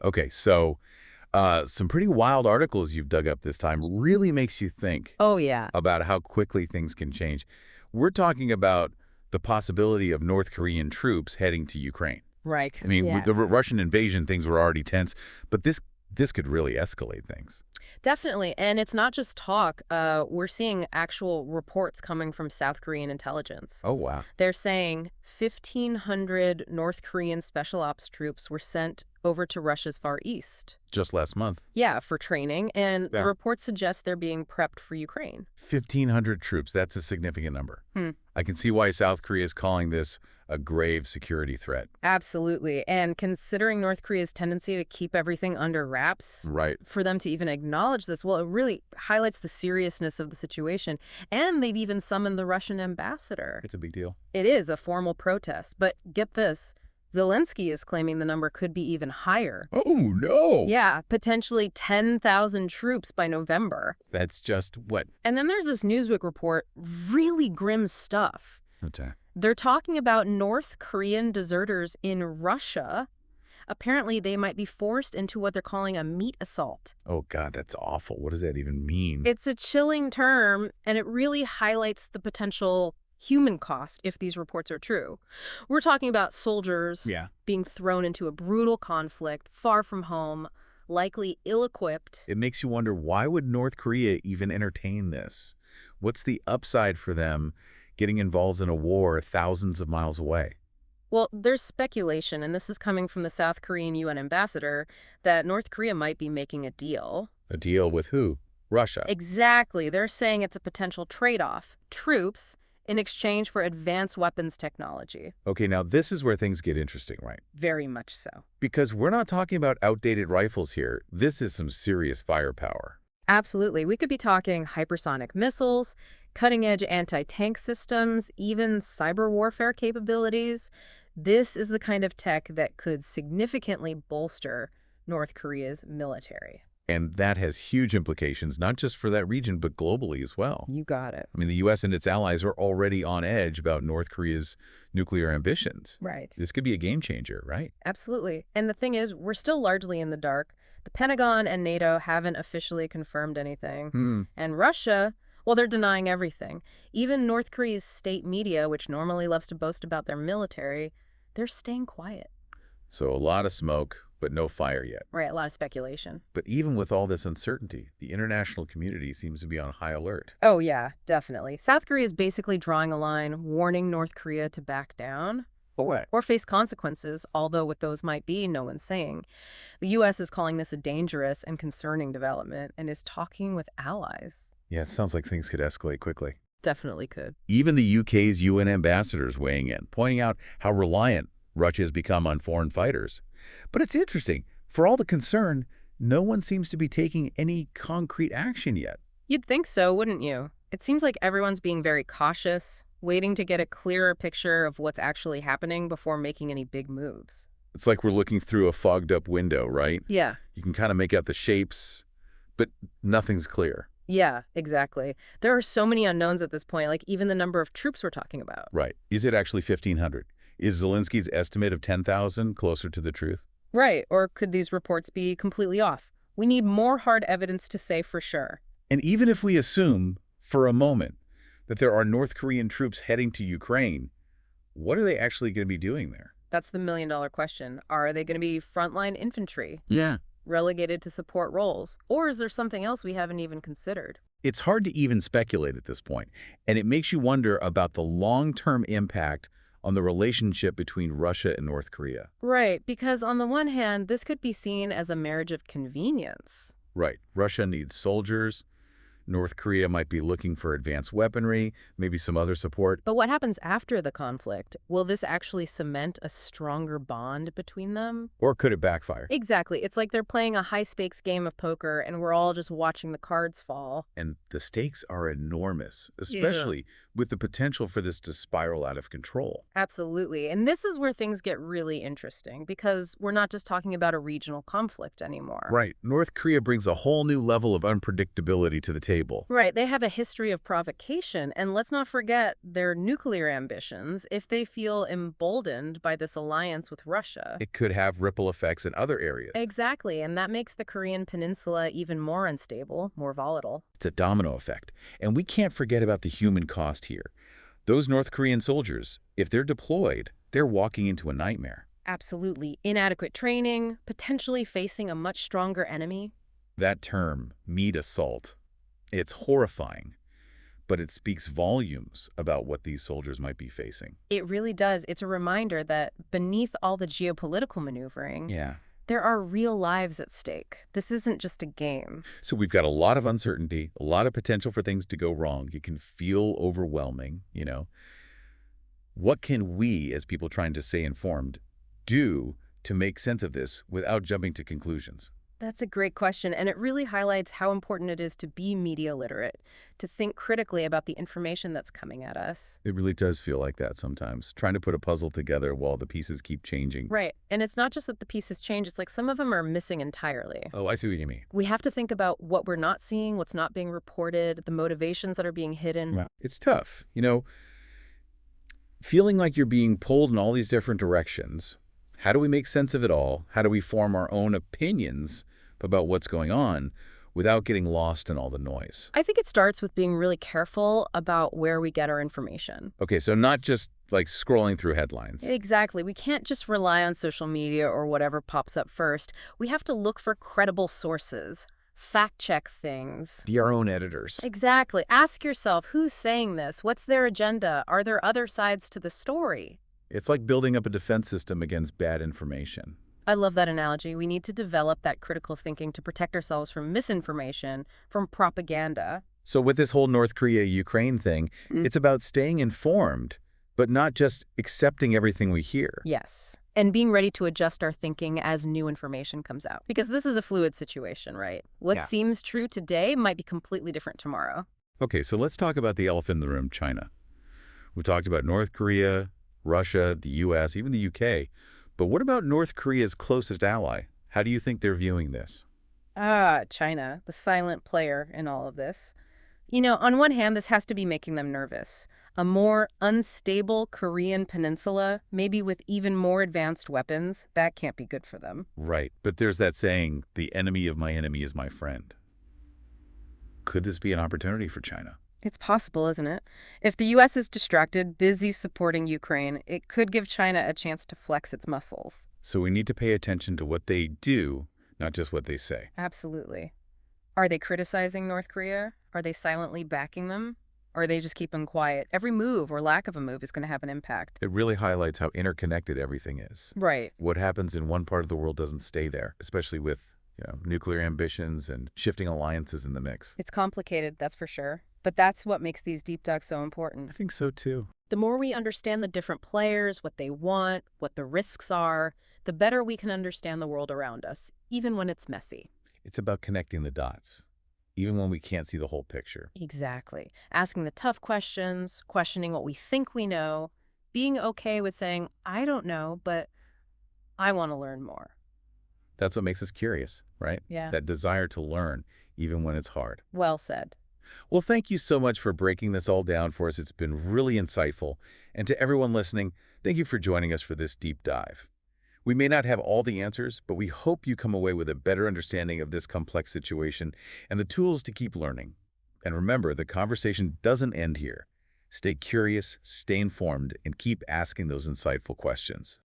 Okay, so some pretty wild articles you've dug up this time really makes you think Oh, yeah. about how quickly things can change. We're talking about the possibility of North Korean troops heading to Ukraine. Right. I mean, with Yeah. the Russian invasion, things were already tense, but this could really escalate things. Definitely. And it's not just talk. We're seeing actual reports coming from South Korean intelligence. Oh, wow. They're saying 1,500 North Korean special ops troops were sent over to Russia's Far East. Just last month. Yeah, for training. And the Yeah. reports suggest they're being prepped for Ukraine. 1,500 troops. That's a significant number. Hmm. I can see why South Korea is calling this a grave security threat. Absolutely. And considering North Korea's tendency to keep everything under wraps, Right. for them to even acknowledge this, well, it really highlights the seriousness of the situation. And they've even summoned the Russian ambassador. It's a big deal. It is a formal protest. But get this, Zelensky is claiming the number could be even higher. Oh, no. Yeah, potentially 10,000 troops by November. That's just what? And then there's this Newsweek report, really grim stuff. Okay. They're talking about North Korean deserters in Russia. Apparently, they might be forced into what they're calling a meat assault. Oh, God, that's awful. What does that even mean? It's a chilling term, and it really highlights the potential human cost if these reports are true. We're talking about soldiers Yeah. being thrown into a brutal conflict, far from home, likely ill-equipped. It makes you wonder, why would North Korea even entertain this? What's the upside for them getting involved in a war thousands of miles away? Well, there's speculation, and this is coming from the South Korean UN ambassador, that North Korea might be making a deal. A deal with who? Russia. Exactly. They're saying it's a potential trade-off. Troops in exchange for advanced weapons technology. Okay, now this is where things get interesting, right? Very much so. Because we're not talking about outdated rifles here. This is some serious firepower. Absolutely. We could be talking hypersonic missiles, cutting-edge anti-tank systems, even cyber warfare capabilities. This is the kind of tech that could significantly bolster North Korea's military. And that has huge implications, not just for that region, but globally as well. You got it. I mean, the U.S. and its allies are already on edge about North Korea's nuclear ambitions. Right. This could be a game changer, right? Absolutely. And the thing is, we're still largely in the dark. The Pentagon and NATO haven't officially confirmed anything. And Russia, well, they're denying everything. Even North Korea's state media, which normally loves to boast about their military, they're staying quiet. So a lot of smoke, but no fire yet. Right, a lot of speculation. But even with all this uncertainty, the international community seems to be on high alert. Oh, yeah, definitely. South Korea is basically drawing a line, warning North Korea to back down. But what? Or face consequences, although what those might be, no one's saying. The U.S. is calling this a dangerous and concerning development and is talking with allies. Yeah, it sounds like things could escalate quickly. Definitely could. Even the UK's UN ambassadors weighing in, pointing out how reliant Russia has become on foreign fighters. But it's interesting. For all the concern, no one seems to be taking any concrete action yet. You'd think so, wouldn't you? It seems like everyone's being very cautious, waiting to get a clearer picture of what's actually happening before making any big moves. It's like we're looking through a fogged-up window, right? Yeah. You can kind of make out the shapes, but nothing's clear. Yeah, exactly. There are so many unknowns at this point, like even the number of troops we're talking about. Right. Is it actually 1,500? Is Zelensky's estimate of 10,000 closer to the truth? Right, or could these reports be completely off? We need more hard evidence to say for sure. And even if we assume, for a moment, that there are North Korean troops heading to Ukraine, what are they actually going to be doing there? That's the million-dollar question. Are they going to be frontline infantry, Yeah. relegated to support roles? Or is there something else we haven't even considered? It's hard to even speculate at this point, and it makes you wonder about the long-term impact on the relationship between Russia and North Korea. Right, because on the one hand, this could be seen as a marriage of convenience. Right. Russia needs soldiers. North Korea might be looking for advanced weaponry, maybe some other support. But what happens after the conflict? Will this actually cement a stronger bond between them? Or could it backfire? Exactly. It's like they're playing a high-stakes game of poker, and we're all just watching the cards fall. And the stakes are enormous, especially with the potential for this to spiral out of control. Absolutely. And this is where things get really interesting, because we're not just talking about a regional conflict anymore. Right. North Korea brings a whole new level of unpredictability to the table. unstable. Right, they have a history of provocation, and let's not forget their nuclear ambitions if they feel emboldened by this alliance with Russia. It could have ripple effects in other areas. Exactly, and that makes the Korean peninsula even more unstable, more volatile. It's a domino effect. And we can't forget about the human cost here. Those North Korean soldiers, if they're deployed, they're walking into a nightmare. Absolutely. Inadequate training, potentially facing a much stronger enemy. That term, meat assault, it's horrifying, but it speaks volumes about what these soldiers might be facing. It really does. It's a reminder that beneath all the geopolitical maneuvering, Yeah. there are real lives at stake. This isn't just a game. So we've got a lot of uncertainty, a lot of potential for things to go wrong. It can feel overwhelming. What can we, as people trying to stay informed, do to make sense of this without jumping to conclusions? That's a great question, and it really highlights how important it is to be media literate, to think critically about the information that's coming at us. It really does feel like that sometimes, trying to put a puzzle together while the pieces keep changing. Right, and it's not just that the pieces change, it's like some of them are missing entirely. Oh, I see what you mean. We have to think about what we're not seeing, what's not being reported, the motivations that are being hidden. Well, it's tough. Feeling like you're being pulled in all these different directions. How do we make sense of it all? How do we form our own opinions about what's going on without getting lost in all the noise? I think it starts with being really careful about where we get our information. Okay, so not just like scrolling through headlines. Exactly. We can't just rely on social media or whatever pops up first. We have to look for credible sources, fact-check things. Be our own editors. Exactly. Ask yourself, who's saying this? What's their agenda? Are there other sides to the story? It's like building up a defense system against bad information. I love that analogy. We need to develop that critical thinking to protect ourselves from misinformation, from propaganda. So with this whole North Korea-Ukraine thing, it's about staying informed, but not just accepting everything we hear. Yes. And being ready to adjust our thinking as new information comes out. Because this is a fluid situation, right? What Yeah. seems true today might be completely different tomorrow. Okay, so let's talk about the elephant in the room, China. We've talked about North Korea, Russia, the U.S., even the U.K. But what about North Korea's closest ally? How do you think they're viewing this? China, the silent player in all of this. On one hand, this has to be making them nervous. A more unstable Korean peninsula, maybe with even more advanced weapons, that can't be good for them. Right, but there's that saying, the enemy of my enemy is my friend. Could this be an opportunity for China? It's possible, isn't it? If the U.S. is distracted, busy supporting Ukraine, it could give China a chance to flex its muscles. So we need to pay attention to what they do, not just what they say. Absolutely. Are they criticizing North Korea? Are they silently backing them? Or are they just keeping quiet? Every move or lack of a move is going to have an impact. It really highlights how interconnected everything is. Right. What happens in one part of the world doesn't stay there, especially with nuclear ambitions and shifting alliances in the mix. It's complicated, that's for sure. But that's what makes these deep dives so important. I think so too. The more we understand the different players, what they want, what the risks are, the better we can understand the world around us, even when it's messy. It's about connecting the dots, even when we can't see the whole picture. Exactly. Asking the tough questions, questioning what we think we know, being okay with saying, I don't know, but I want to learn more. That's what makes us curious, right? Yeah. That desire to learn, even when it's hard. Well said. Well, thank you so much for breaking this all down for us. It's been really insightful. And to everyone listening, thank you for joining us for this deep dive. We may not have all the answers, but we hope you come away with a better understanding of this complex situation and the tools to keep learning. And remember, the conversation doesn't end here. Stay curious, stay informed, and keep asking those insightful questions.